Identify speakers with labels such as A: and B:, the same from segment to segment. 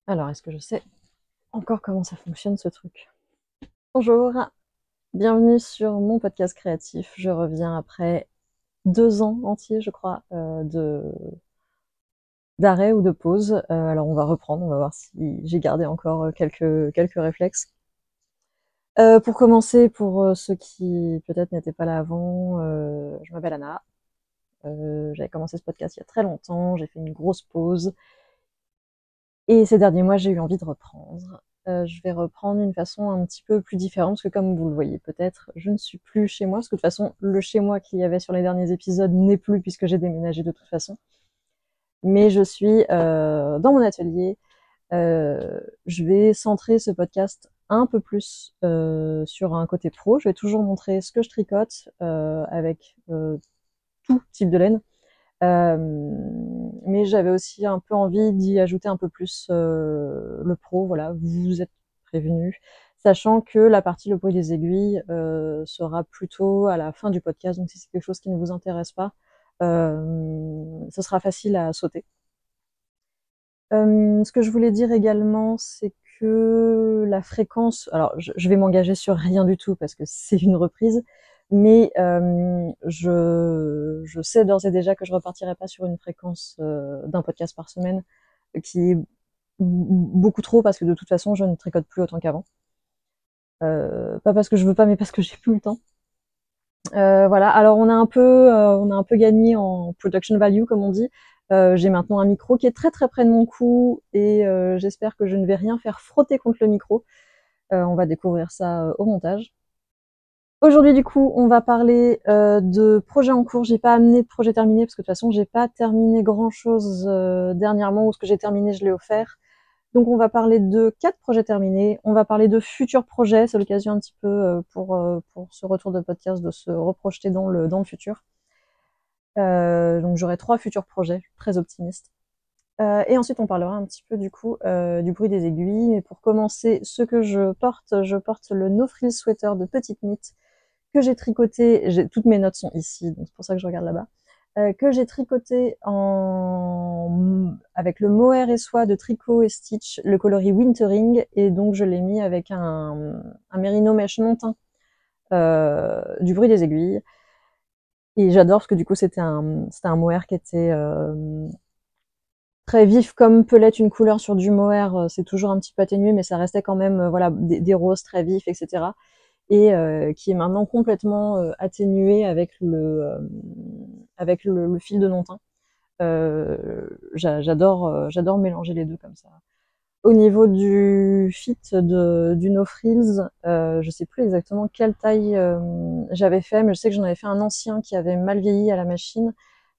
A: Alors, est-ce que je sais encore comment ça fonctionne ce truc? Bonjour, bienvenue sur mon podcast créatif. Je reviens après 2 ans entiers, je crois, d'arrêt ou de pause. Alors on va reprendre, on va voir si j'ai gardé encore quelques réflexes. Pour commencer, pour ceux qui peut-être n'étaient pas là avant, je m'appelle Anna. J'avais commencé ce podcast il y a très longtemps, j'ai fait une grosse pause. Et ces derniers mois, j'ai eu envie de reprendre. Je vais reprendre d'une façon un petit peu plus différente, parce que comme vous le voyez peut-être, je ne suis plus chez moi, parce que de toute façon, le chez moi qu'il y avait sur les derniers épisodes n'est plus, puisque j'ai déménagé de toute façon. Mais je suis dans mon atelier. Je vais centrer ce podcast un peu plus sur un côté pro. Je vais toujours montrer ce que je tricote avec tout type de laine. Mais j'avais aussi un peu envie d'y ajouter un peu plus le pro, voilà, vous êtes prévenus, sachant que la partie le bruit des aiguilles sera plutôt à la fin du podcast, donc si c'est quelque chose qui ne vous intéresse pas, ce sera facile à sauter. Ce que je voulais dire également, c'est que la fréquence, alors je vais m'engager sur rien du tout parce que c'est une reprise, mais je sais d'ores et déjà que je repartirai pas sur une fréquence d'un podcast par semaine, qui est beaucoup trop parce que de toute façon je ne tricote plus autant qu'avant. Pas parce que je veux pas, mais parce que j'ai plus le temps. Voilà. Alors on a un peu gagné en production value comme on dit. J'ai maintenant un micro qui est très très près de mon cou et j'espère que je ne vais rien faire frotter contre le micro. On va découvrir ça au montage. Aujourd'hui du coup on va parler de projets en cours. J'ai pas amené de projet terminé parce que de toute façon j'ai pas terminé grand chose dernièrement, ou ce que j'ai terminé je l'ai offert. Donc on va parler de 4 projets terminés, on va parler de futurs projets, c'est l'occasion un petit peu pour ce retour de podcast de se reprojeter dans le futur. Donc j'aurai 3 futurs projets, très optimistes. Et ensuite on parlera un petit peu du coup du bruit des aiguilles. Mais pour commencer, ce que je porte le No Frill Sweater de Petite Knit que j'ai tricoté, toutes mes notes sont ici, donc c'est pour ça que je regarde là-bas. Que j'ai tricoté avec le mohair et soie de Tricot et Stitch, le coloris Wintering, et donc je l'ai mis avec un Merino Mesh non teint du bruit des aiguilles. Et j'adore parce que du coup c'était un mohair qui était très vif, comme peut l'être une couleur sur du mohair. C'est toujours un petit peu atténué, mais ça restait quand même voilà des roses très vifs, etc. Et qui est maintenant complètement atténué avec le fil de non-teint. J'adore mélanger les deux comme ça. Au niveau du fit du No Frills, je sais plus exactement quelle taille j'avais fait, mais je sais que j'en avais fait un ancien qui avait mal vieilli à la machine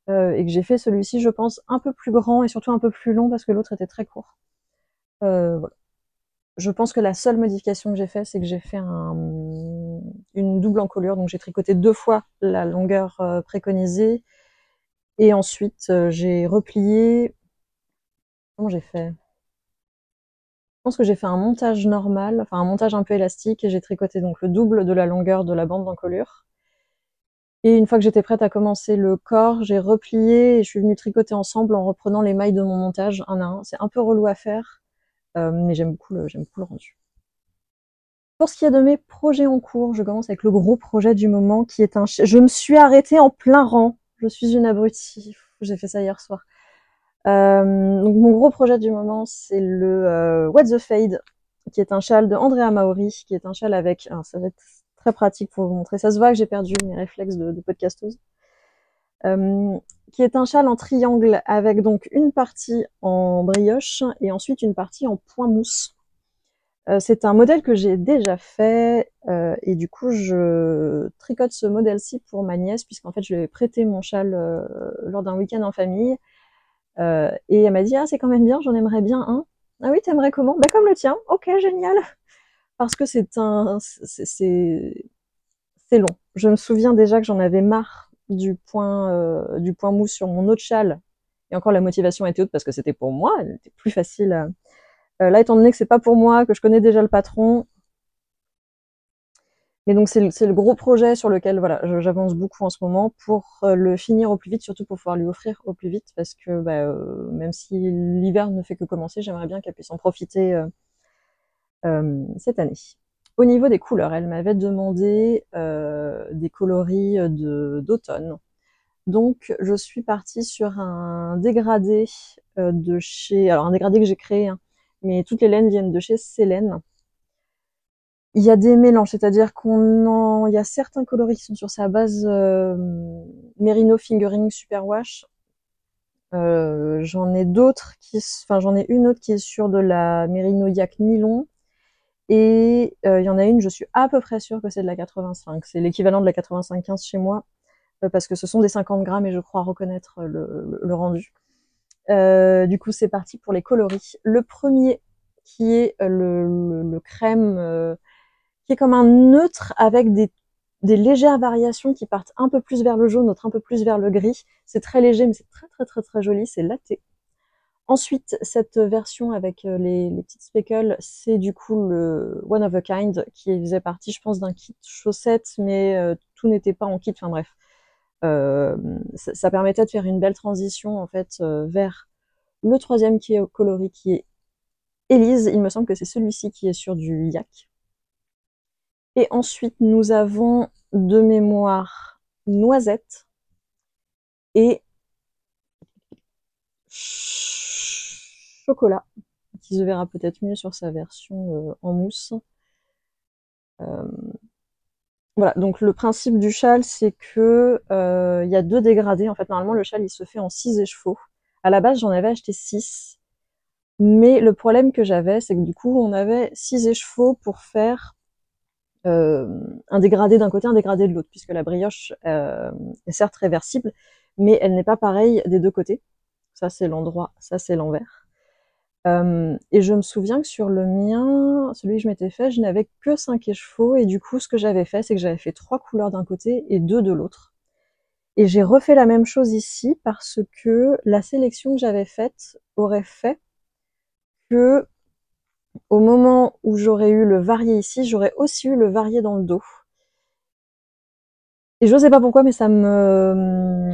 A: et que j'ai fait celui-ci, je pense, un peu plus grand et surtout un peu plus long parce que l'autre était très court. Voilà. Je pense que la seule modification que j'ai fait, c'est que j'ai fait une double encolure, donc j'ai tricoté 2 fois la longueur préconisée et ensuite j'ai replié. Comment j'ai fait? Je pense que j'ai fait un montage normal, enfin un montage un peu élastique, et j'ai tricoté donc le double de la longueur de la bande d'encolure. Et une fois que j'étais prête à commencer le corps, j'ai replié et je suis venue tricoter ensemble en reprenant les mailles de mon montage un à un. C'est un peu relou à faire, mais j'aime beaucoup le rendu. Pour ce qui est de mes projets en cours, je commence avec le gros projet du moment qui est je me suis arrêtée en plein rang. Je suis une abrutie. J'ai fait ça hier soir. Donc mon gros projet du moment, c'est le What the Fade, qui est un châle de Andrea Maori, qui est un châle avec, alors ça va être très pratique pour vous montrer, ça se voit que j'ai perdu mes réflexes de podcasteuse, euh, qui est un châle en triangle avec donc une partie en brioche et ensuite une partie en point mousse. C'est un modèle que j'ai déjà fait et du coup je tricote ce modèle-ci pour ma nièce, puisqu'en fait je lui ai prêté mon châle lors d'un week-end en famille. Et elle m'a dit ah c'est quand même bien, j'en aimerais bien un. Ah oui, t'aimerais comment? Bah comme le tien. Ok, génial. Parce que c'est long. Je me souviens déjà que j'en avais marre du point mousse sur mon autre châle. Et encore la motivation était haute parce que c'était pour moi, elle était plus facile. Là, étant donné que c'est pas pour moi, que je connais déjà le patron, Mais donc c'est le gros projet sur lequel voilà, j'avance beaucoup en ce moment pour le finir au plus vite, surtout pour pouvoir lui offrir au plus vite, parce que même si l'hiver ne fait que commencer, j'aimerais bien qu'elle puisse en profiter cette année. Au niveau des couleurs, elle m'avait demandé des coloris d'automne. Donc je suis partie sur un dégradé de chez, alors un dégradé que j'ai créé, hein, mais toutes les laines viennent de chez Célène. Il y a des mélanges, c'est-à-dire il y a certains coloris qui sont sur sa base Merino Fingering Superwash. J'en ai d'autres j'en ai une autre qui est sur de la Merino Yak Nylon. Et il y en a une, je suis à peu près sûre que c'est de la 85. C'est l'équivalent de la 85-15 chez moi, parce que ce sont des 50 grammes et je crois reconnaître le rendu. Du coup, c'est parti pour les coloris. Le premier, qui est le crème, qui est comme un neutre avec des légères variations qui partent un peu plus vers le jaune, d'autres un peu plus vers le gris. C'est très léger, mais c'est très très très très joli, c'est latte. Ensuite, cette version avec les petites speckles, c'est du coup le One of a Kind qui faisait partie, je pense, d'un kit chaussettes, mais tout n'était pas en kit. Enfin bref, ça permettait de faire une belle transition en fait vers le troisième qui est coloris, qui est Elise. Il me semble que c'est celui-ci qui est sur du yak. Et ensuite, nous avons de mémoire Noisette et Chocolat, qui se verra peut-être mieux sur sa version en mousse. Voilà, donc le principe du châle, c'est que il y a 2 dégradés. En fait, normalement, le châle, il se fait en 6 écheveaux. À la base, j'en avais acheté 6. Mais le problème que j'avais, c'est que du coup, on avait 6 écheveaux pour faire un dégradé d'un côté, un dégradé de l'autre, puisque la brioche est certes réversible, mais elle n'est pas pareille des 2 côtés. Ça, c'est l'endroit, ça, c'est l'envers. Et je me souviens que sur le mien, celui que je m'étais fait, je n'avais que 5 écheveaux, et du coup, ce que j'avais fait, c'est que j'avais fait 3 couleurs d'un côté et 2 de l'autre. Et j'ai refait la même chose ici, parce que la sélection que j'avais faite aurait fait que, au moment où j'aurais eu le varié ici, j'aurais aussi eu le varié dans le dos. Et je sais pas pourquoi, mais ça me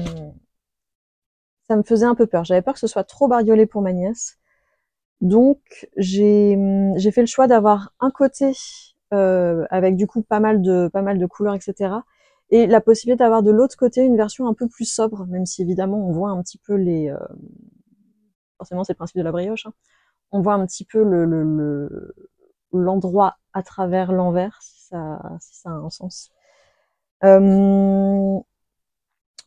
A: faisait un peu peur. J'avais peur que ce soit trop bariolé pour ma nièce. Donc j'ai fait le choix d'avoir un côté avec du coup pas mal de couleurs, etc. Et la possibilité d'avoir de l'autre côté une version un peu plus sobre, même si évidemment on voit un petit peu forcément c'est le principe de la brioche, hein. On voit un petit peu l'endroit à travers l'envers, si ça a un sens. Donc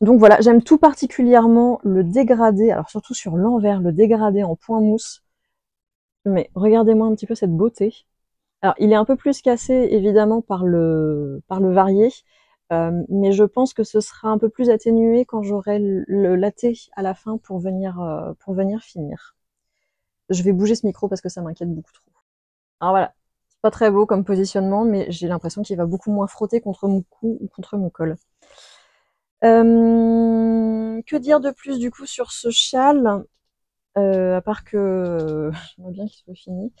A: voilà, j'aime tout particulièrement le dégradé, alors surtout sur l'envers, le dégradé en point mousse. Mais regardez-moi un petit peu cette beauté. Alors, il est un peu plus cassé, évidemment, par le varié, mais je pense que ce sera un peu plus atténué quand j'aurai le latte à la fin pour venir finir. Je vais bouger ce micro parce que ça m'inquiète beaucoup trop. Alors voilà, c'est pas très beau comme positionnement, mais j'ai l'impression qu'il va beaucoup moins frotter contre mon cou ou contre mon col. Que dire de plus, du coup, sur ce châle, à part que j'aimerais bien qu'il soit fini.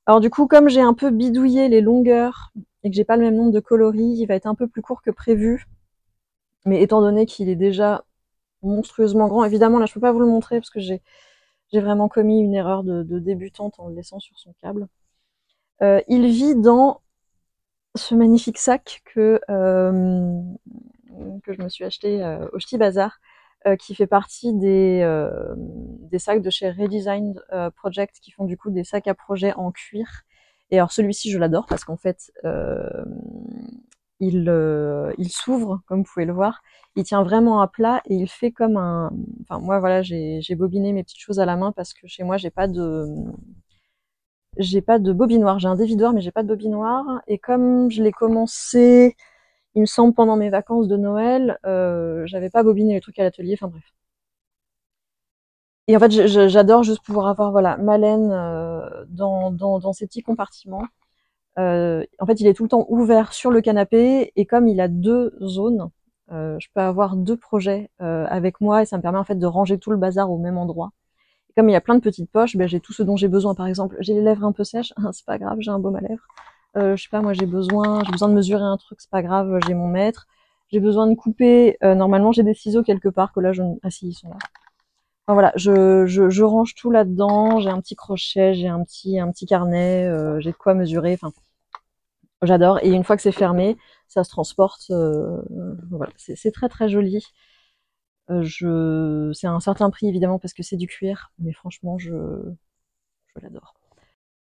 A: Alors du coup, comme j'ai un peu bidouillé les longueurs et que j'ai pas le même nombre de coloris, il va être un peu plus court que prévu. Mais étant donné qu'il est déjà monstrueusement grand, évidemment là je peux pas vous le montrer parce que j'ai vraiment commis une erreur de débutante en le laissant sur son câble. Il vit dans ce magnifique sac que je me suis acheté au Ch'ti Bazar, qui fait partie des sacs de chez Redesign Project, qui font du coup des sacs à projet en cuir. Et alors celui-ci, je l'adore parce qu'en fait, il s'ouvre, comme vous pouvez le voir. Il tient vraiment à plat et il fait comme un... Enfin, moi, voilà, j'ai bobiné mes petites choses à la main parce que chez moi, j'ai pas de bobinoir. J'ai un dévidoir, mais j'ai pas de bobinoir. Et comme je l'ai commencé, il me semble, pendant mes vacances de Noël, j'avais pas bobiné les trucs à l'atelier, enfin bref. Et en fait, j'adore juste pouvoir avoir voilà ma laine dans ces petits compartiments. En fait, il est tout le temps ouvert sur le canapé et comme il a 2 zones, je peux avoir 2 projets avec moi et ça me permet en fait de ranger tout le bazar au même endroit. Et comme il y a plein de petites poches, ben, j'ai tout ce dont j'ai besoin. Par exemple, j'ai les lèvres un peu sèches, c'est pas grave, j'ai un baume à lèvres. je sais pas, moi j'ai besoin de mesurer un truc, c'est pas grave, j'ai mon mètre. J'ai besoin de couper, normalement j'ai des ciseaux quelque part que là ah si, ils sont là. Enfin voilà, je range tout là-dedans, j'ai un petit crochet, j'ai un petit carnet, j'ai de quoi mesurer, enfin j'adore. Et une fois que c'est fermé, ça se transporte, voilà, c'est très très joli. C'est un certain prix évidemment parce que c'est du cuir, mais franchement je l'adore.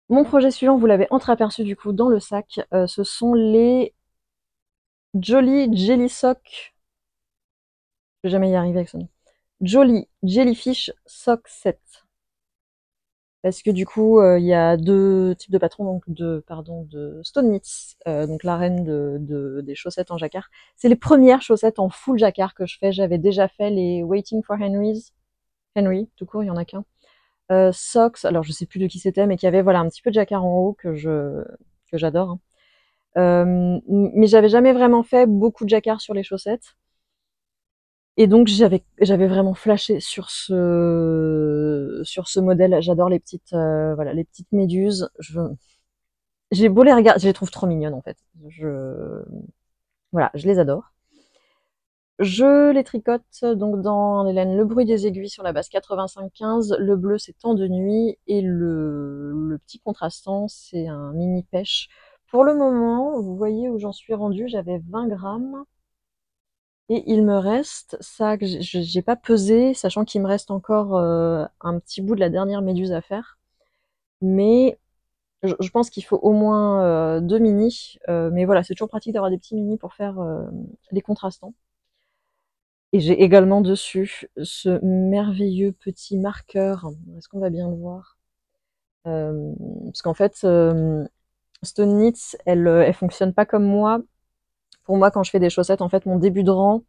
A: Mon projet suivant, vous l'avez entreaperçu du coup dans le sac, ce sont les Jolly Jelly Sock. Je vais jamais y arriver avec ce nom. Jolly Jellyfish Sock Set. Parce que du coup, il y a deux types de patrons, donc de Stone Knits, donc la reine des chaussettes en jacquard. C'est les premières chaussettes en full jacquard que je fais. J'avais déjà fait les Waiting for Henry, tout court, il y en a qu'un. Socks, alors je sais plus de qui c'était, mais qui avait voilà un petit peu de jacquard en haut que j'adore. Hein. Mais j'avais jamais vraiment fait beaucoup de jacquard sur les chaussettes. Et donc j'avais vraiment flashé sur ce modèle. J'adore les petites voilà les petites méduses. J'ai beau les regarder, je les trouve trop mignonnes en fait. Voilà, je les adore. Je les tricote donc dans les laines Le Bruit des aiguilles sur la base 85-15. Le bleu c'est Temps de nuit et le petit contrastant c'est un mini pêche. Pour le moment, vous voyez où j'en suis rendue, j'avais 20 grammes. Et il me reste ça que j'ai pas pesé, sachant qu'il me reste encore un petit bout de la dernière méduse à faire. Mais je pense qu'il faut au moins 2 mini. Mais voilà, c'est toujours pratique d'avoir des petits mini pour faire les contrastants. Et j'ai également dessus ce merveilleux petit marqueur. Est-ce qu'on va bien le voir parce qu'en fait, Stone Knits, elle fonctionne pas comme moi. Pour moi, quand je fais des chaussettes, en fait, mon début de rang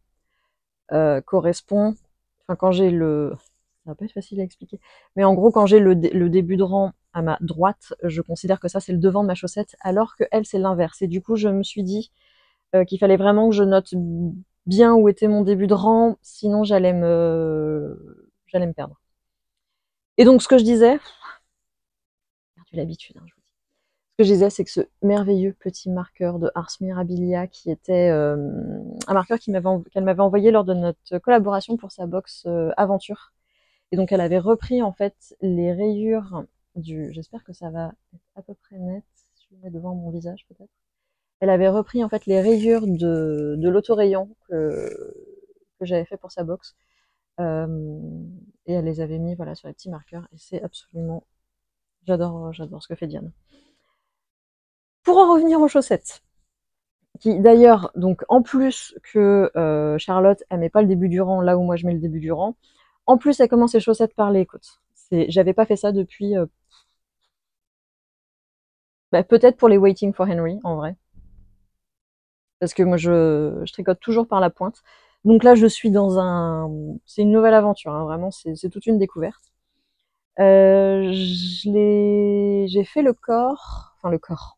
A: correspond. Enfin, quand j'ai ça va pas être facile à expliquer. Mais en gros, quand j'ai le début de rang à ma droite, je considère que ça c'est le devant de ma chaussette, alors que elle c'est l'inverse. Et du coup, je me suis dit qu'il fallait vraiment que je note bien où était mon début de rang, sinon j'allais me perdre. Et donc, ce que je disais, j'ai perdu l'habitude, hein, je vous dis. Ce que je disais, c'est que ce merveilleux petit marqueur de Ars Mirabilia, qui était un marqueur qu'elle m'avait envoyé lors de notre collaboration pour sa box Aventure. Et donc elle avait repris en fait les rayures j'espère que ça va être à peu près net, si je le mets devant mon visage peut-être. Elle avait repris en fait les rayures de l'autorayon que j'avais fait pour sa box. Et elle les avait mis voilà sur les petits marqueurs et c'est absolument j'adore ce que fait Diane. Pour en revenir aux chaussettes, qui d'ailleurs donc en plus que Charlotte elle met pas le début du rang là où moi je mets le début du rang, en plus elle commence ses chaussettes par les côtes. J'avais pas fait ça depuis peut-être pour les Waiting for Henry, en vrai. Parce que moi, je tricote toujours par la pointe. Donc là, je suis c'est une nouvelle aventure, hein, vraiment, c'est toute une découverte. J'ai fait le corps, enfin le corps,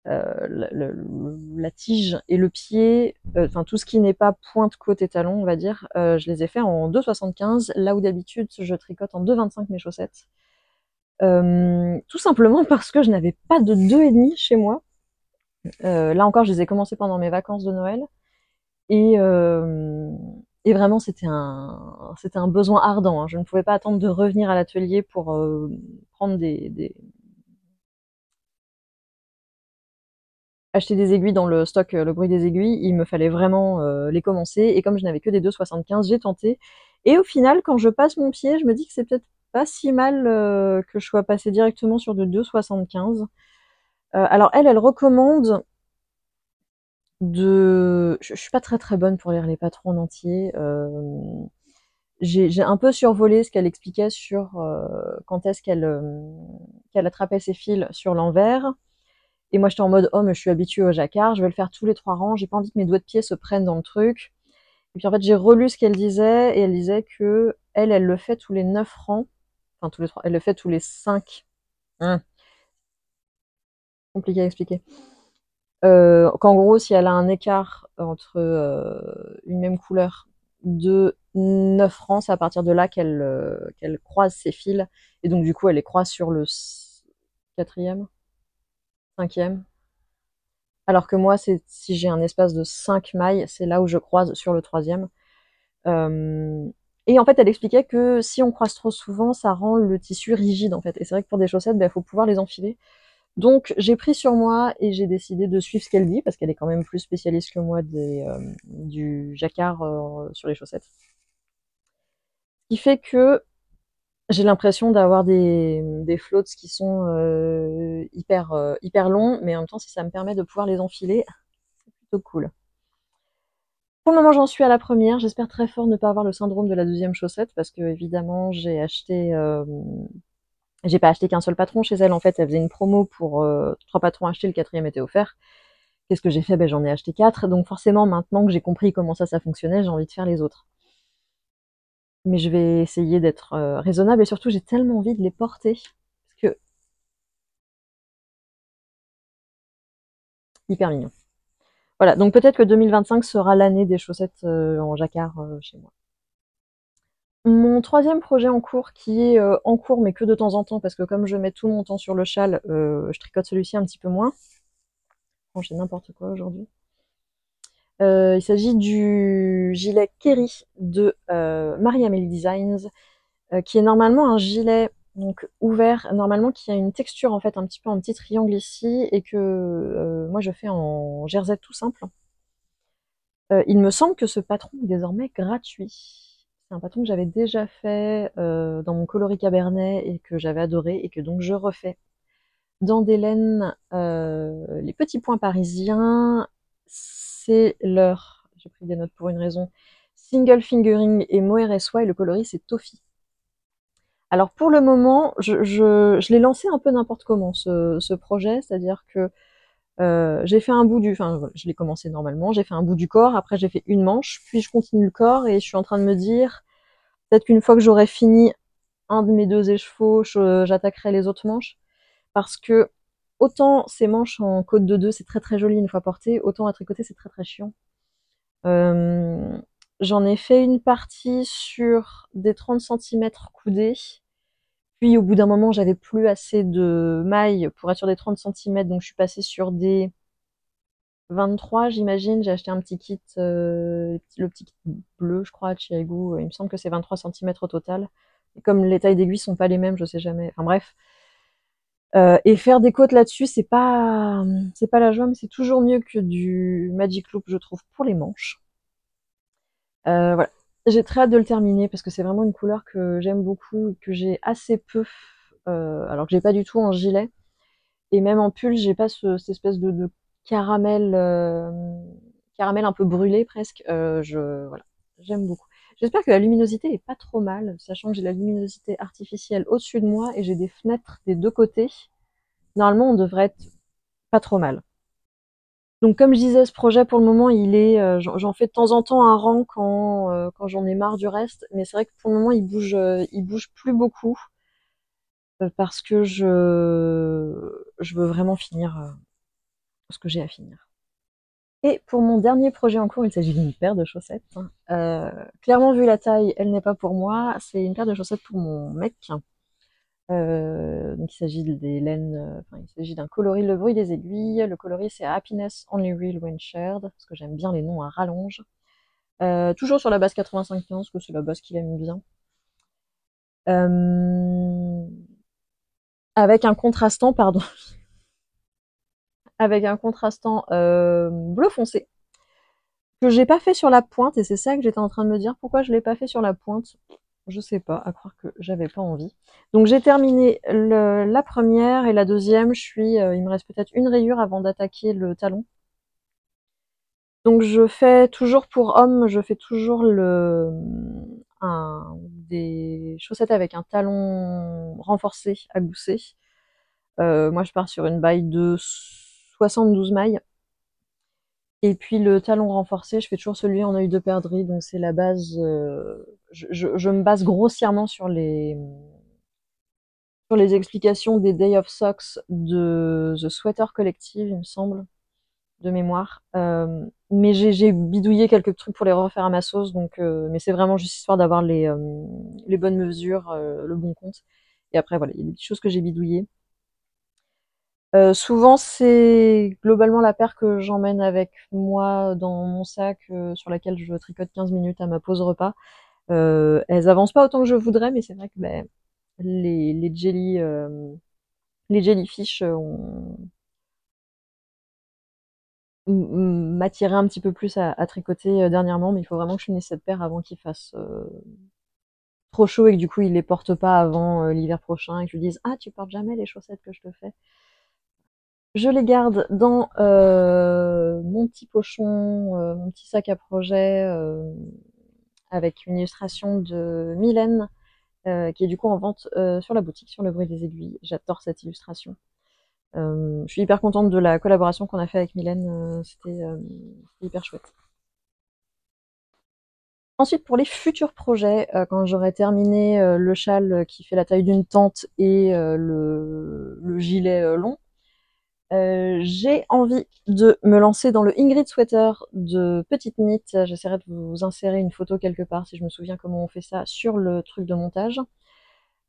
A: la tige et le pied, enfin tout ce qui n'est pas pointe, côte et talon, on va dire, je les ai fait en 2,75, là où d'habitude je tricote en 2,25 mes chaussettes. Tout simplement parce que je n'avais pas de 2,5 chez moi. Là encore, je les ai commencés pendant mes vacances de Noël. Et, euh, et vraiment, c'était un besoin ardent. Hein. Je ne pouvais pas attendre de revenir à l'atelier pour prendre acheter des aiguilles dans le stock, le bruit des aiguilles. Il me fallait vraiment les commencer. Et comme je n'avais que des 2,75, j'ai tenté. Et au final, quand je passe mon pied, je me dis que c'est peut-être pas si mal que je sois passée directement sur de 2,75. Alors elle recommande je suis pas très très bonne pour lire les patrons en entier. J'ai un peu survolé ce qu'elle expliquait sur quand est-ce qu'elle attrapait ses fils sur l'envers. Et moi j'étais en mode oh mais je suis habituée au jacquard, je vais le faire tous les 3 rangs, j'ai pas envie que mes doigts de pied se prennent dans le truc. Et puis en fait j'ai relu ce qu'elle disait et elle disait que elle le fait tous les 9 rangs, enfin tous les 3, elle le fait tous les 5. Compliqué à expliquer. Qu'en gros, si elle a un écart entre une même couleur de 9 francs, c'est à partir de là qu'elle croise ses fils. Et donc, du coup, elle les croise sur le 4e, 5e. Alors que moi, si j'ai un espace de 5 mailles, c'est là où je croise sur le 3e. Et en fait, elle expliquait que si on croise trop souvent, ça rend le tissu rigide en fait. Et c'est vrai que pour des chaussettes, il faut pouvoir les enfiler. Donc j'ai pris sur moi et j'ai décidé de suivre ce qu'elle dit, parce qu'elle est quand même plus spécialiste que moi du jacquard sur les chaussettes. Ce qui fait que j'ai l'impression d'avoir des floats qui sont hyper longs, mais en même temps, si ça me permet de pouvoir les enfiler, c'est plutôt cool. Pour le moment, j'en suis à la première. J'espère très fort ne pas avoir le syndrome de la deuxième chaussette, parce que évidemment, j'ai pas acheté qu'un seul patron chez elle. En fait, elle faisait une promo pour 3 patrons achetés, le 4e était offert. Qu'est-ce que j'ai fait? J'en ai acheté 4. Donc forcément, maintenant que j'ai compris comment ça fonctionnait, j'ai envie de faire les autres. Mais je vais essayer d'être raisonnable, et surtout, j'ai tellement envie de les porter. Parce que hyper mignon. Voilà, donc peut-être que 2025 sera l'année des chaussettes en jacquard chez moi. Mon 3e projet en cours, qui est en cours mais que de temps en temps, parce que comme je mets tout mon temps sur le châle, je tricote celui-ci un petit peu moins. Bon, j'ai n'importe quoi aujourd'hui. Il s'agit du gilet Kerry de Marie-Amélie Designs, qui est normalement un gilet donc ouvert, normalement qui a une texture en fait un petit peu en petit triangle ici, et que moi je fais en jersey tout simple. Il me semble que ce patron est désormais gratuit. C'est un patron que j'avais déjà fait dans mon coloris cabernet et que j'avais adoré, et que donc je refais dans des laines les petits points parisiens. C'est leur, j'ai pris des notes pour une raison, single fingering et mohair soie, et le coloris c'est toffee. Alors pour le moment, je l'ai lancé un peu n'importe comment ce projet, c'est-à-dire que j'ai fait un bout enfin voilà, je l'ai commencé normalement, j'ai fait un bout du corps, après j'ai fait une manche, puis je continue le corps, et je suis en train de me dire, peut-être qu'une fois que j'aurai fini un de mes 2 écheveaux, j'attaquerai les autres manches, parce que autant ces manches en côte de 2, c'est très très joli une fois portées, autant à tricoter c'est très très chiant. J'en ai fait une partie sur des 30 cm coudés, puis au bout d'un moment j'avais plus assez de mailles pour être sur des 30 cm, donc je suis passée sur des 23, j'imagine. J'ai acheté un petit kit, le petit kit bleu, je crois, à Chiaigou. Il me semble que c'est 23 cm au total. Et comme les tailles d'aiguilles sont pas les mêmes, je sais jamais. Enfin bref. Et faire des côtes là-dessus, c'est pas la joie, mais c'est toujours mieux que du Magic Loop, je trouve, pour les manches. Voilà. J'ai très hâte de le terminer, parce que c'est vraiment une couleur que j'aime beaucoup et que j'ai assez peu, alors que j'ai pas du tout en gilet. Et même en pull, j'ai pas cette espèce de caramel, caramel un peu brûlé presque. Voilà, j'aime beaucoup. J'espère que la luminosité est pas trop mal, sachant que j'ai la luminosité artificielle au-dessus de moi et j'ai des fenêtres des 2 côtés. Normalement, on devrait être pas trop mal. Donc comme je disais, ce projet pour le moment, j'en fais de temps en temps un rang quand j'en ai marre du reste, mais c'est vrai que pour le moment, il bouge plus beaucoup, parce que je veux vraiment finir ce que j'ai à finir. Et pour mon dernier projet en cours, il s'agit d'une paire de chaussettes. Clairement, vu la taille, elle n'est pas pour moi. C'est une paire de chaussettes pour mon mec. Donc il s'agit des laines, il s'agit d'un coloris Le Bruit des Aiguilles. Le coloris c'est Happiness Only Real When Shared, parce que j'aime bien les noms à rallonge. Toujours sur la base 85-15, parce que c'est la base qu'il aime bien. Avec un contrastant, pardon, avec un contrastant bleu foncé, que j'ai pas fait sur la pointe, et c'est ça que j'étais en train de me dire, pourquoi je l'ai pas fait sur la pointe. Je sais pas, à croire que j'avais pas envie. Donc j'ai terminé la première, et la deuxième, il me reste peut-être une rayure avant d'attaquer le talon. Donc je fais toujours pour homme, je fais toujours des chaussettes avec un talon renforcé à gousset. Moi je pars sur une baille de 72 mailles. Et puis le talon renforcé, je fais toujours celui en œil de perdrix, donc c'est la base. Je me base grossièrement sur les explications des Day of Socks de The Sweater Collective, il me semble, de mémoire. Mais j'ai bidouillé quelques trucs pour les refaire à ma sauce, donc mais c'est vraiment juste histoire d'avoir les bonnes mesures, le bon compte. Et après voilà, il y a des petites choses que j'ai bidouillées. Souvent, c'est globalement la paire que j'emmène avec moi dans mon sac, sur laquelle je tricote 15 minutes à ma pause repas. Elles avancent pas autant que je voudrais, mais c'est vrai que les les jellyfish m'attiraient un petit peu plus à tricoter dernièrement, mais il faut vraiment que je finisse cette paire avant qu'il fasse trop chaud et que du coup ils les portent pas avant l'hiver prochain et que je lui dise ah tu portes jamais les chaussettes que je te fais. Je les garde dans mon petit pochon, mon petit sac à projet avec une illustration de Mylène qui est du coup en vente sur la boutique, sur le bruit des aiguilles. J'adore cette illustration. Je suis hyper contente de la collaboration qu'on a fait avec Mylène, c'était hyper chouette. Ensuite, pour les futurs projets, quand j'aurai terminé le châle qui fait la taille d'une tente et le gilet long, j'ai envie de me lancer dans le Ingrid Sweater de Petite Knit. J'essaierai de vous insérer une photo quelque part si je me souviens comment on fait ça sur le truc de montage.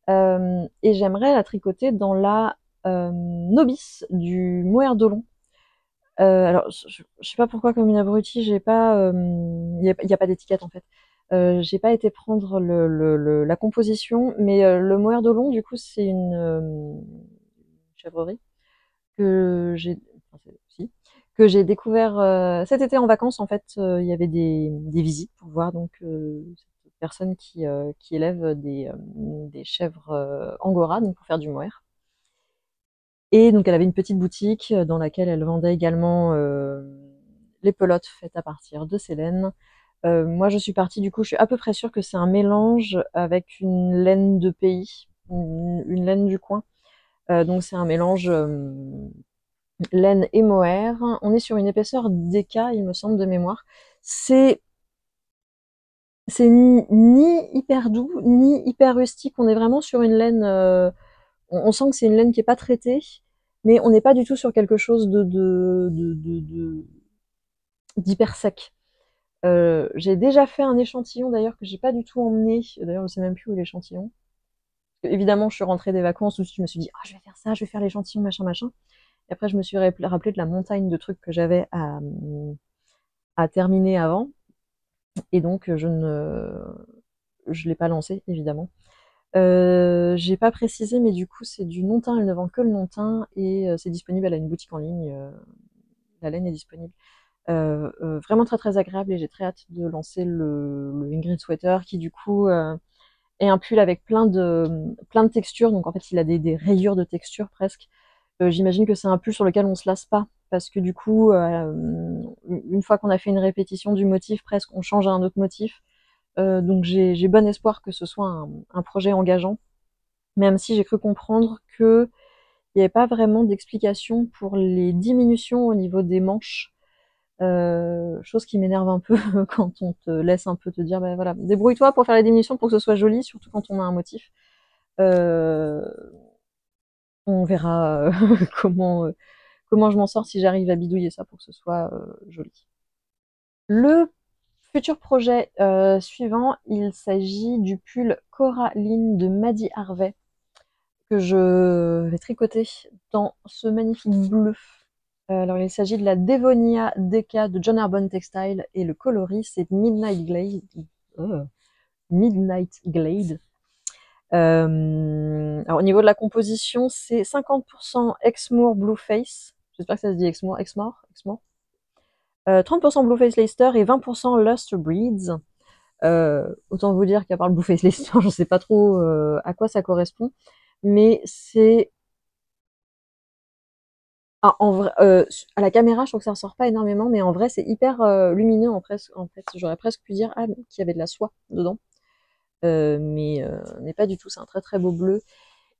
A: Et j'aimerais la tricoter dans la Nobis du Mohair d'Olon. Alors, je sais pas pourquoi, comme une abrutie, j'ai pas, y a pas d'étiquette en fait. J'ai pas été prendre la composition, mais le Mohair d'Olon, du coup, c'est une chèvrerie que j'ai, enfin, si, que j'ai découvert cet été en vacances. En fait, il y avait des visites pour voir donc cette personne qui élève des chèvres angora, donc pour faire du mohair. Et donc elle avait une petite boutique dans laquelle elle vendait également les pelotes faites à partir de ces laines. Moi je suis partie, du coup je suis à peu près sûre que c'est un mélange avec une laine de pays, une laine du coin. Donc c'est un mélange laine et mohair. On est sur une épaisseur DK, il me semble, de mémoire. C'est ni hyper doux, ni hyper rustique. On est vraiment sur une laine. On sent que c'est une laine qui est pas traitée, mais on n'est pas du tout sur quelque chose d'hyper sec. J'ai déjà fait un échantillon d'ailleurs que j'ai pas du tout emmené. D'ailleurs, je sais même plus où est l'échantillon. Évidemment, je suis rentrée des vacances où je me suis dit, ah, je vais faire ça, je vais faire l'échantillon, machin, machin. Et après, je me suis rappelé de la montagne de trucs que j'avais à terminer avant. Et donc, je l'ai pas lancé, évidemment. J'ai pas précisé, mais du coup, c'est du non-teint. Elle ne vend que le non-teint et c'est disponible. Elle a une boutique en ligne. La laine est disponible. Vraiment très très agréable et j'ai très hâte de lancer le Ingrid Sweater qui du coup est un pull avec plein de textures. Donc en fait, il a des rayures de texture presque. J'imagine que c'est un pull sur lequel on se lasse pas parce que du coup, une fois qu'on a fait une répétition du motif, presque on change à un autre motif. Donc j'ai bon espoir que ce soit un projet engageant, même si j'ai cru comprendre que il n'y avait pas vraiment d'explication pour les diminutions au niveau des manches. Chose qui m'énerve un peu quand on te laisse un peu te dire, ben voilà, débrouille-toi pour faire les diminutions pour que ce soit joli, surtout quand on a un motif. Euh, on verra comment je m'en sors si j'arrive à bidouiller ça pour que ce soit joli. Le futur projet suivant, il s'agit du pull Coraline de Maddy Harvey que je vais tricoter dans ce magnifique bleu. Alors il s'agit de la Devonia DK de John Arbonne Textile et le coloris c'est Midnight Glade. Midnight Glade. Alors au niveau de la composition, c'est 50% Exmoor Blueface. J'espère que ça se dit Exmoor. 30% Blueface Leicester et 20% Luster Breeds. Autant vous dire qu'à part le Blueface Leicester, je sais pas trop à quoi ça correspond, mais c'est en vrai, à la caméra, je trouve que ça ressort pas énormément, mais en vrai, c'est hyper lumineux. En fait, j'aurais presque pu dire qu'il y avait de la soie dedans, mais pas du tout. C'est un très très beau bleu.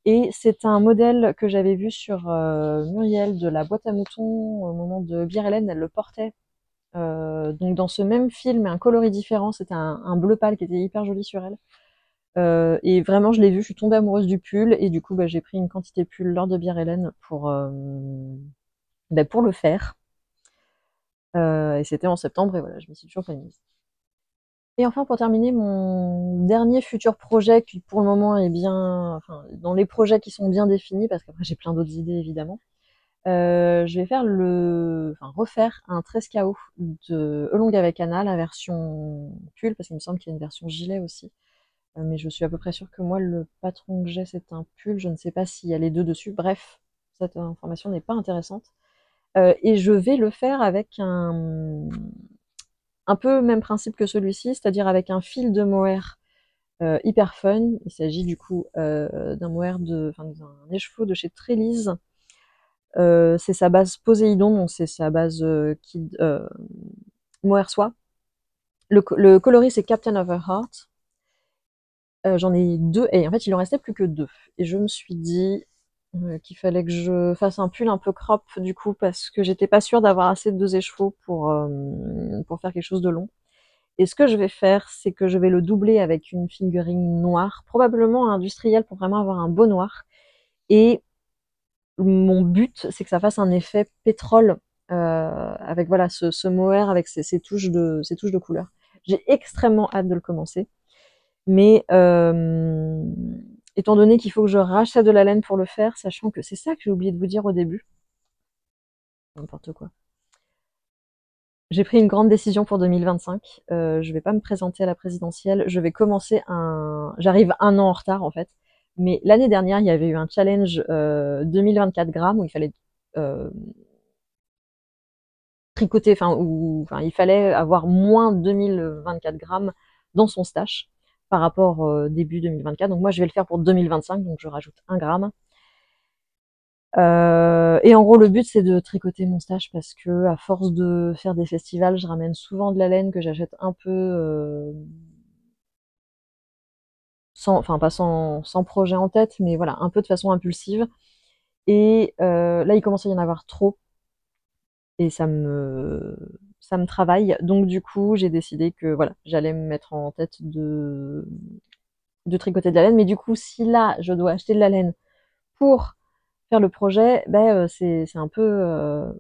A: Et c'est un modèle que j'avais vu sur Muriel de la boîte à moutons au moment de Bière Hélène. Elle le portait. Donc dans ce même film, mais un coloris différent. C'était un bleu pâle qui était hyper joli sur elle. Et vraiment, je l'ai vu. Je suis tombée amoureuse du pull et du coup, j'ai pris une quantité pull lors de Bière Hélène pour le faire. Et c'était en septembre et voilà, je m'y suis toujours pas mise. Et enfin, pour terminer, mon dernier futur projet qui pour le moment est bien, enfin, dans les projets qui sont bien définis, parce qu'après j'ai plein d'autres idées évidemment, Je vais faire refaire un 13 KO de Elong avec Anna, la version pull, parce qu'il me semble qu'il y a une version gilet aussi. Mais je suis à peu près sûre que moi, le patron que j'ai, c'est un pull. Je ne sais pas s'il y a les deux dessus. Bref, cette information n'est pas intéressante. Et je vais le faire avec un peu même principe que celui-ci, c'est-à-dire avec un fil de mohair hyper fun. Il s'agit du coup d'un mohair d'un écheveau de chez Trelise. C'est sa base Poséidon, donc c'est sa base mohair soie. Le coloris c'est Captain of her Heart. J'en ai deux, et en fait il en restait plus que deux. Et je me suis dit qu'il fallait que je fasse un pull un peu crop du coup, parce que j'étais pas sûre d'avoir assez de deux écheveaux pour faire quelque chose de long. Et ce que je vais faire, c'est que je vais le doubler avec une fingering noire, probablement industrielle pour vraiment avoir un beau noir. Et mon but, c'est que ça fasse un effet pétrole avec voilà ce mohair avec ses touches de couleur. J'ai extrêmement hâte de le commencer, mais étant donné qu'il faut que je rachète de la laine pour le faire, sachant que c'est ça que j'ai oublié de vous dire au début, n'importe quoi. J'ai pris une grande décision pour 2025. Je vais pas me présenter à la présidentielle. Je vais commencer J'arrive un an en retard en fait. Mais l'année dernière, il y avait eu un challenge 2024 grammes où il fallait tricoter, enfin, il fallait avoir moins de 2024 grammes dans son stash par rapport début 2024. Donc moi, je vais le faire pour 2025, donc je rajoute 1 gramme. Et en gros, le but, c'est de tricoter mon stash parce que à force de faire des festivals, je ramène souvent de la laine que j'achète un peu enfin pas sans projet en tête, mais voilà, un peu de façon impulsive. Et là, il commence à y en avoir trop et ça me travaille. Donc du coup, j'ai décidé que voilà, j'allais me mettre en tête de tricoter de la laine. Mais du coup, si là, je dois acheter de la laine pour faire le projet, ben c'est un peu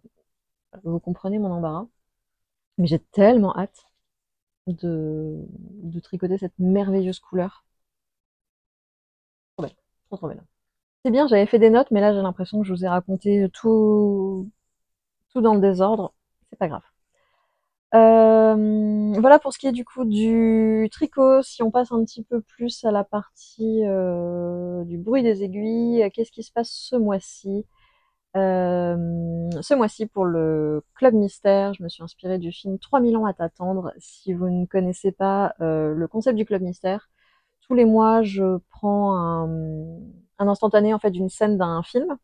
A: vous comprenez mon embarras. Mais j'ai tellement hâte de tricoter cette merveilleuse couleur. Trop belle, trop trop belle. C'est bien, j'avais fait des notes, mais là j'ai l'impression que je vous ai raconté tout dans le désordre. C'est pas grave. Voilà pour ce qui est du coup du tricot. Si on passe un petit peu plus à la partie du bruit des aiguilles, qu'est-ce qui se passe ce mois-ci? Ce mois-ci pour le Club Mystère, je me suis inspirée du film 3000 ans à t'attendre. Si vous ne connaissez pas le concept du Club Mystère, tous les mois je prends un instantané en fait d'une scène d'un film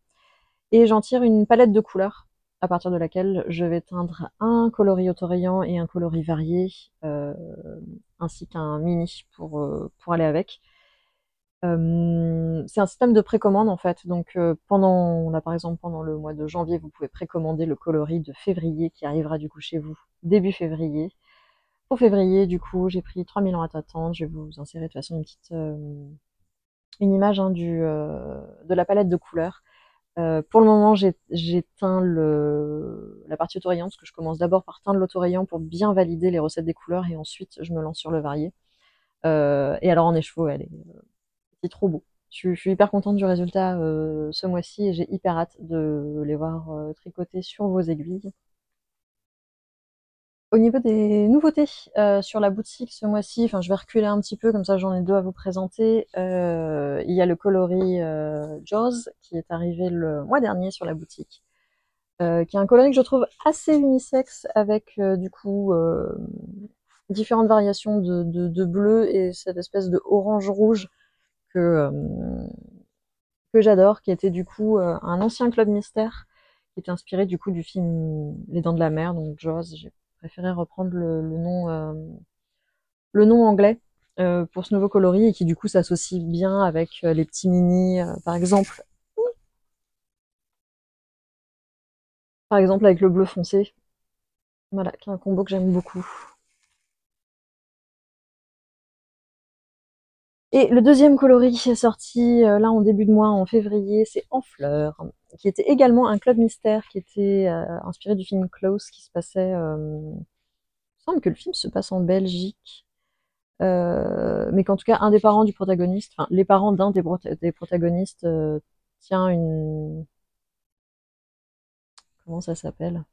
A: et j'en tire une palette de couleurs à partir de laquelle je vais teindre un coloris autorayant et un coloris varié, ainsi qu'un mini pour aller avec. C'est un système de précommande en fait, donc là par exemple pendant le mois de janvier, vous pouvez précommander le coloris de février qui arrivera du coup chez vous début février. Pour février, du coup, j'ai pris 3000 ans à t'attendre. Je vais vous insérer de toute façon une image hein, de la palette de couleurs. Pour le moment, j'ai teint la partie autorayant, parce que je commence d'abord par teindre l'autorayant pour bien valider les recettes des couleurs, et ensuite je me lance sur le varié. Et alors en écheveau, c'est trop beau. Je suis hyper contente du résultat ce mois-ci, et j'ai hyper hâte de les voir tricoter sur vos aiguilles. Au niveau des nouveautés sur la boutique ce mois-ci, enfin je vais reculer un petit peu, comme ça j'en ai deux à vous présenter. Il y a le coloris Jaws qui est arrivé le mois dernier sur la boutique, qui est un coloris que je trouve assez unisexe avec du coup différentes variations de bleu et cette espèce de orange-rouge que, que j'adore, qui était du coup un ancien club mystère qui est inspiré du coup du film Les Dents de la Mer, donc Jaws. J'ai préféré reprendre le nom anglais pour ce nouveau coloris et qui du coup s'associe bien avec les petits mini, par exemple avec le bleu foncé. Voilà, qui est un combo que j'aime beaucoup. Et le deuxième coloris qui est sorti là en début de mois, en février, c'est En Fleurs, qui était également un club mystère qui était inspiré du film Close qui se passait. Il me semble que le film se passe en Belgique. Mais qu'en tout cas, un des parents du protagoniste, enfin les parents d'un des protagonistes tient Comment ça s'appelle?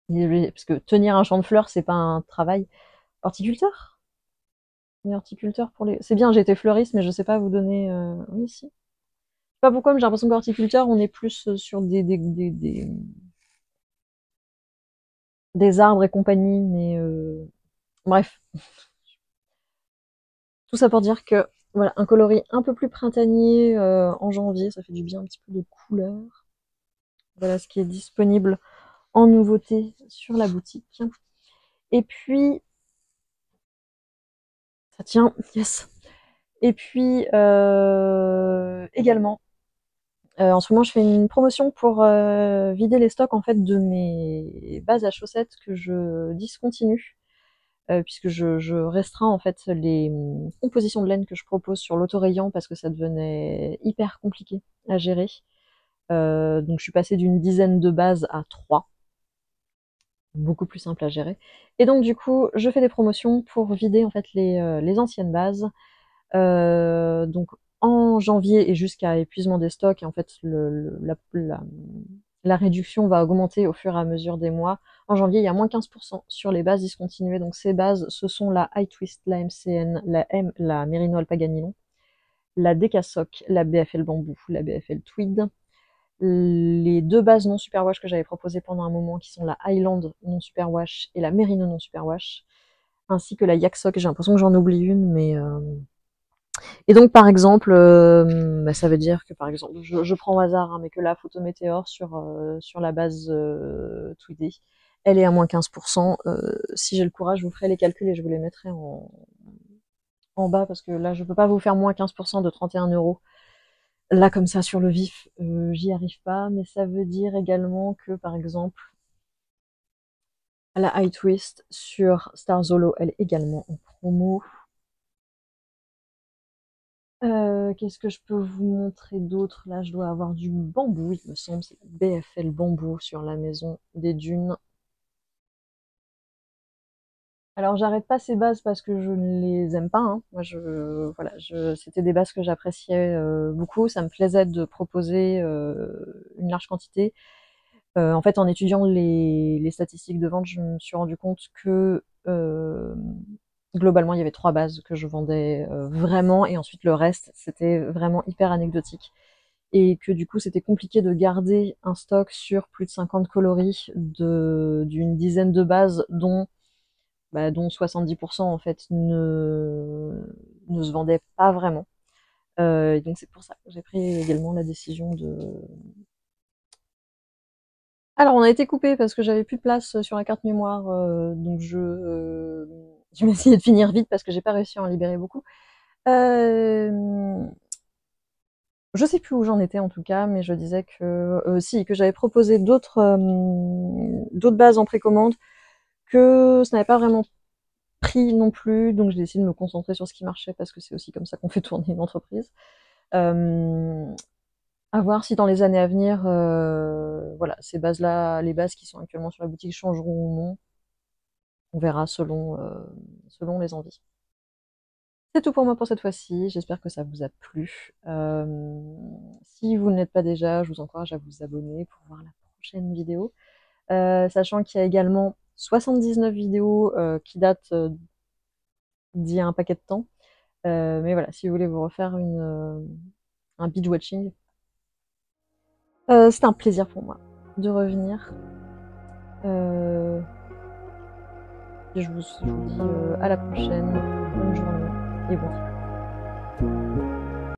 A: Parce que tenir un champ de fleurs, c'est pas un travail. Horticulteur? Mais horticulteur pour les... C'est bien, j'ai été fleuriste, mais je sais pas vous donner... Oui, si. Je sais pas pourquoi, mais j'ai l'impression qu'horticulteur, on est plus sur des arbres et compagnie, mais... Bref. Tout ça pour dire que, voilà, un coloris un peu plus printanier en janvier, ça fait du bien, un petit peu de couleur. Voilà ce qui est disponible en nouveauté sur la boutique. Et puis, ça tient, yes. Et puis, également, en ce moment, je fais une promotion pour vider les stocks en fait de mes bases à chaussettes que je discontinue, puisque je restreins en fait les compositions de laine que je propose sur l'autorayant parce que ça devenait hyper compliqué à gérer. Donc je suis passée d'une dizaine de bases à 3, beaucoup plus simple à gérer. Et donc du coup, je fais des promotions pour vider en fait les anciennes bases. Donc en janvier et jusqu'à épuisement des stocks, et en fait la réduction va augmenter au fur et à mesure des mois. En janvier, il y a moins 15% sur les bases discontinuées. Donc ces bases, ce sont la High Twist, la MCN, la Merino Alpaga Nylon, la Decasoc, la BFL Bambou, la BFL Tweed, les deux bases non superwash que j'avais proposées pendant un moment, qui sont la Highland non superwash et la Merino non superwash, ainsi que la Yaksoc. J'ai l'impression que j'en oublie une, mais et donc par exemple, bah, ça veut dire que par exemple, je prends au hasard, hein, mais que la photo météore sur la base Tweedie, elle est à moins 15%. Si j'ai le courage, je vous ferai les calculs et je vous les mettrai en bas, parce que là, je peux pas vous faire moins 15% de 31 €. Là, comme ça, sur le vif, j'y arrive pas, mais ça veut dire également que, par exemple, la High Twist sur Starzolo, elle est également en promo. Qu'est-ce que je peux vous montrer d'autre? Là, je dois avoir du bambou, il me semble, c'est la BFL Bambou sur la maison des dunes. Alors, j'arrête pas ces bases parce que je ne les aime pas, hein. Moi, voilà, c'était des bases que j'appréciais beaucoup. Ça me plaisait de proposer une large quantité. En fait, en étudiant les statistiques de vente, je me suis rendu compte que globalement, il y avait 3 bases que je vendais vraiment, et ensuite le reste, c'était vraiment hyper anecdotique. Et que du coup, c'était compliqué de garder un stock sur plus de 50 coloris d'une dizaine de bases dont 70% en fait ne se vendaient pas vraiment. Et donc c'est pour ça que j'ai pris également la décision de... Alors on a été coupé parce que j'avais plus de place sur la carte mémoire, donc je vais essayer de finir vite parce que j'ai pas réussi à en libérer beaucoup. Je sais plus où j'en étais en tout cas, mais je disais que j'avais proposé d'autres bases en précommande, que ça n'avait pas vraiment pris non plus, donc j'ai décidé de me concentrer sur ce qui marchait parce que c'est aussi comme ça qu'on fait tourner une entreprise. À voir si dans les années à venir, voilà, ces bases-là, les bases qui sont actuellement sur la boutique changeront ou non. On verra selon les envies. C'est tout pour moi pour cette fois-ci. J'espère que ça vous a plu. Si vous ne l'êtes pas déjà, je vous encourage à vous abonner pour voir la prochaine vidéo. Sachant qu'il y a également 79 vidéos qui datent d'il y a un paquet de temps. Mais voilà, si vous voulez vous refaire un binge watching, c'est un plaisir pour moi de revenir. Je vous dis à la prochaine. Bonne journée et bon.